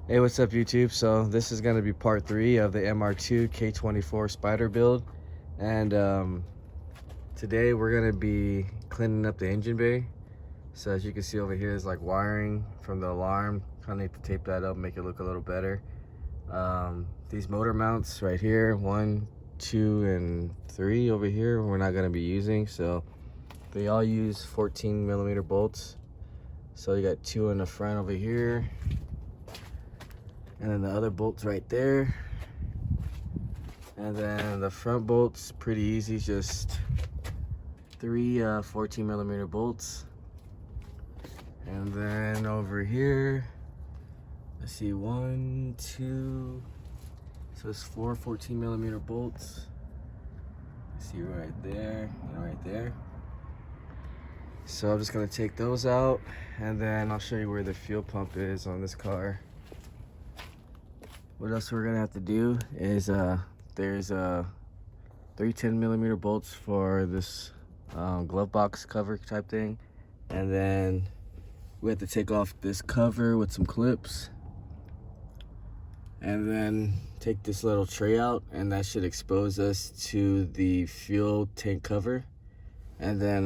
Hey, what's up YouTube? So this is going to be part 3 of the mr2 k24 spyder build, and today we're going to be cleaning up the engine bay. So as you can see over here is like wiring from the alarm. Kind of need to tape that up, make it look a little better. These motor mounts right here, 1, 2, and 3 over here, we're not going to be using. So they all use 14mm bolts. So you got 2 in the front over here, and then the other bolts right there, and then the front bolts pretty easy, just 3 14mm bolts. And then over here, let's see, 1, 2, so it's 4 14mm bolts. See right there and right there. So I'm just gonna take those out, and then I'll show you where the fuel pump is on this car. What else we're gonna have to do is there's 3 10mm bolts for this glove box cover type thing, and then we have to take off this cover with some clips, and then take this little tray out, and that should expose us to the fuel tank cover. And then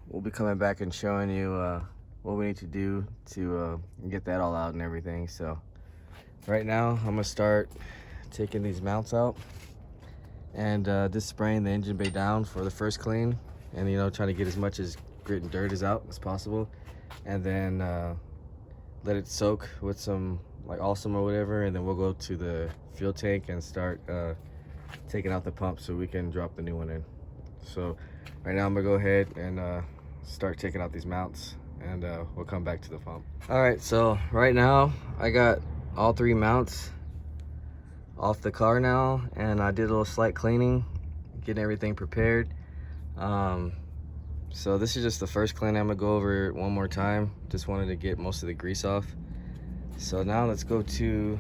we'll be coming back and showing you what we need to do to get that all out and everything. So right now I'm gonna start taking these mounts out and just spraying the engine bay down for the first clean, and trying to get as much as grit and dirt out as possible, and then let it soak with some like Awesome or whatever, and then we'll go to the fuel tank and start taking out the pump so we can drop the new one in. So right now I'm gonna go ahead and start taking out these mounts, and we'll come back to the pump. All right, so right now I got all 3 mounts off the car now, and I did a little slight cleaning, getting everything prepared. So this is just the first clean. I'm gonna go over it one more time. Just wanted to get most of the grease off. So now let's go to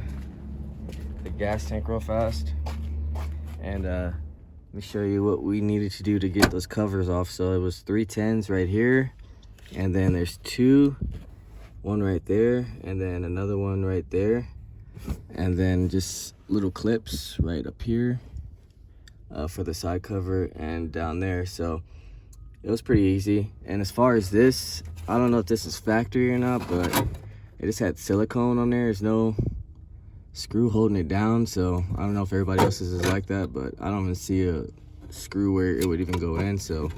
the gas tank real fast, and let me show you what we needed to do to get those covers off. So it was 3 10s right here, and then there's 2, one right there, and then another one right there, and then just little clips right up here for the side cover and down there. So it was pretty easy. And as far as this, I don't know if this is factory or not, but it just had silicone on there. There's no screw holding it down, so I don't know if everybody else's is like that, but I don't even see a screw where it would even go in, so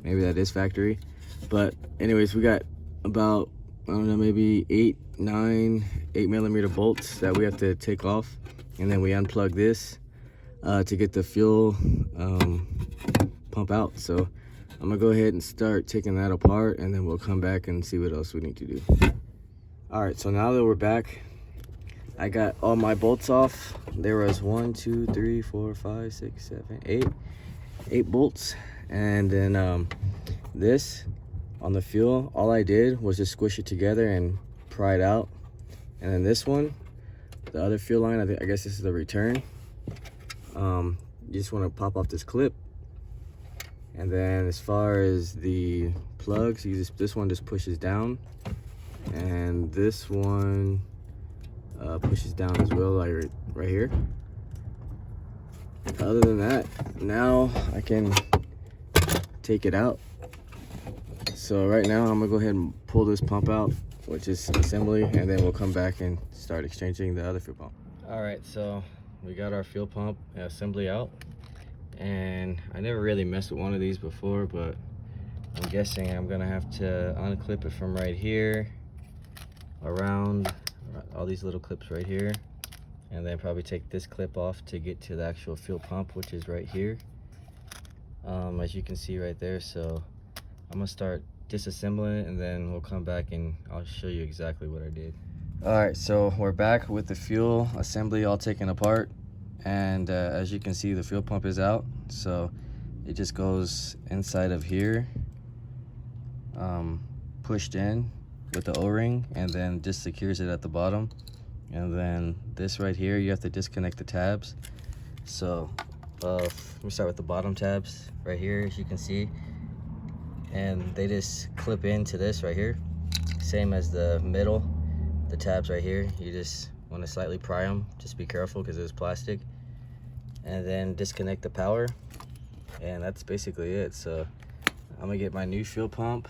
maybe that is factory. But anyways, we got about, I don't know, maybe 8 8mm bolts that we have to take off, and then we unplug this to get the fuel pump out. So I'm gonna go ahead and start taking that apart, and then we'll come back and see what else we need to do. All right, so now that we're back, I got all my bolts off. There was 1 2 3 4 5 6 7 8 bolts, and then this on the fuel, all I did was just squish it together and pry it out. And then this one, the other fuel line, I guess this is the return. You just want to pop off this clip, and then as far as the plugs, this one just pushes down, and this one pushes down as well, like right here. Other than that, now I can take it out. So right now I'm gonna go ahead and pull this pump out, which is assembly, and then we'll come back and start exchanging the other fuel pump. All right, so we got our fuel pump assembly out, and I never really messed with one of these before, but I'm guessing I'm gonna have to unclip it from right here around all these little clips right here, and then probably take this clip off to get to the actual fuel pump, which is right here, as you can see right there. So I'm gonna start disassembling it, and then we'll come back and I'll show you exactly what I did. All right, so we're back with the fuel assembly all taken apart, and as you can see, the fuel pump is out. So it just goes inside of here, pushed in with the O-ring, and then just secures it at the bottom. And then this right here, you have to disconnect the tabs. So let me start with the bottom tabs right here, as you can see, and they just clip into this right here, same as the middle, the tabs right here. You just want to slightly pry them. Just be careful because it's plastic. And then disconnect the power, and that's basically it. So I'm gonna get my new fuel pump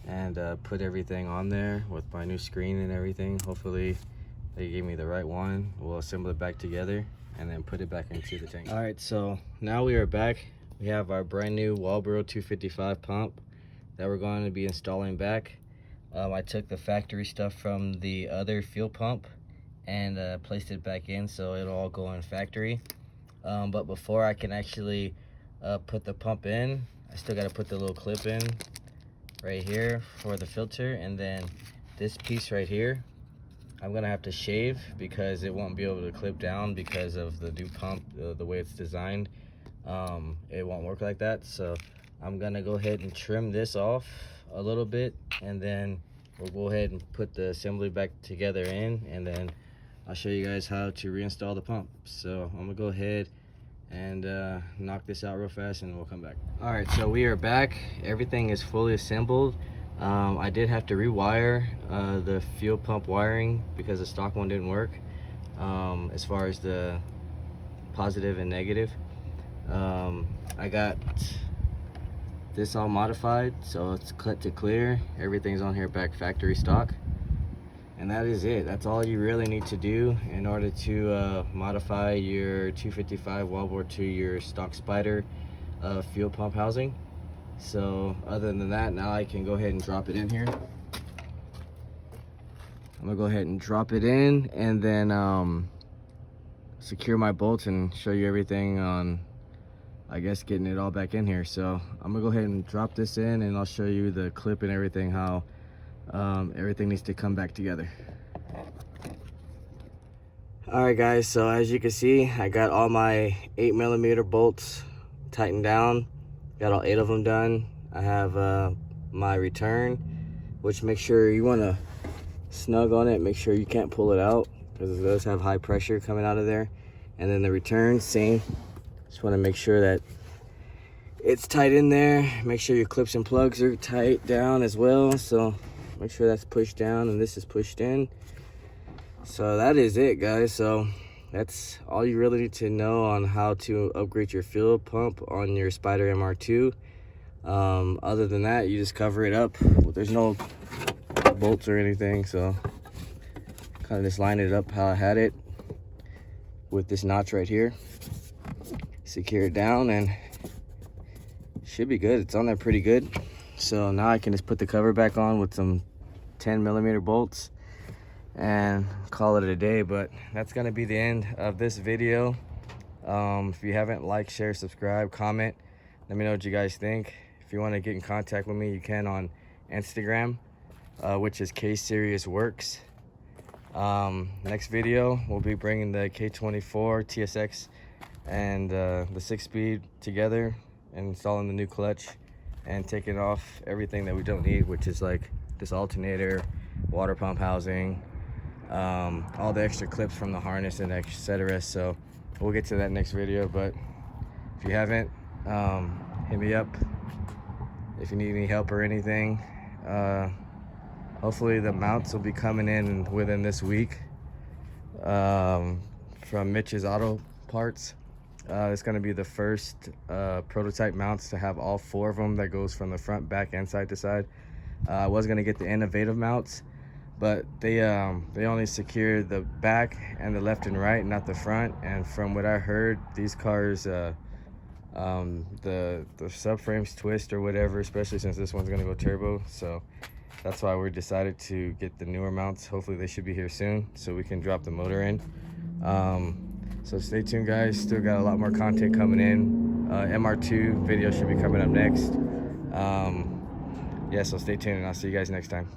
and put everything on there with my new screen and everything. Hopefully they gave me the right one. We'll assemble it back together and then put it back into the tank. All right, so now we are back. We have our brand new Walbro 255 pump that we're going to be installing back. I took the factory stuff from the other fuel pump and placed it back in, so it'll all go in factory. But before I can actually put the pump in, I still got to put the little clip in right here for the filter, and then this piece right here I'm gonna have to shave because it won't be able to clip down because of the new pump, the way it's designed. It won't work like that, so I'm gonna go ahead and trim this off a little bit, and then we'll go ahead and put the assembly back together in, and then I'll show you guys how to reinstall the pump. So I'm gonna go ahead and knock this out real fast and we'll come back. All right, so we are back. Everything is fully assembled. I did have to rewire the fuel pump wiring because the stock one didn't work, as far as the positive and negative. I got this all modified, so it's cut to clear. Everything's on here back factory stock, and that is it. That's all you really need to do in order to modify your 255 Walbro to your stock Spyder fuel pump housing. So other than that, now I can go ahead and drop it in here. I'm gonna go ahead and drop it in, and then secure my bolts and show you everything on, I guess, getting it all back in here. So I'm gonna go ahead and drop this in, and I'll show you the clip and everything, how everything needs to come back together. All right guys, so as you can see, I got all my 8mm bolts tightened down. Got all 8 of them done. I have my return, which make sure you want to snug on it. Make sure you can't pull it out because it does have high pressure coming out of there. And then the return, same. Just want to make sure that it's tight in there. Make sure your clips and plugs are tight down as well. So make sure that's pushed down and this is pushed in. So that is it, guys. So that's all you really need to know on how to upgrade your fuel pump on your Spyder MR2. Other than that, you just cover it up. There's no bolts or anything, so kind of just line it up how I had it with this notch right here. Secure it down and should be good. It's on there pretty good. So now I can just put the cover back on with some 10mm bolts and call it a day. But that's gonna be the end of this video. If you haven't liked, share, subscribe, comment, let me know what you guys think. If you want to get in contact with me, you can on Instagram, which is KSeriousWorks. Next video we'll be bringing the K24 TSX and the 6-speed together and installing the new clutch and taking off everything that we don't need, which is like this alternator, water pump housing, all the extra clips from the harness and etc. So we'll get to that next video. But if you haven't, hit me up if you need any help or anything. Hopefully the mounts will be coming in within this week from Mitch's Auto Parts. It's going to be the first prototype mounts to have all 4 of them that goes from the front, back, and side to side. I was going to get the innovative mounts, but they only secure the back and the left and right, not the front. And from what I heard, these cars, the subframes twist or whatever, especially since this one's going to go turbo. So that's why we decided to get the newer mounts. Hopefully they should be here soon so we can drop the motor in. So stay tuned, guys. Still got a lot more content coming in. MR2 video should be coming up next. Yeah, so stay tuned and I'll see you guys next time.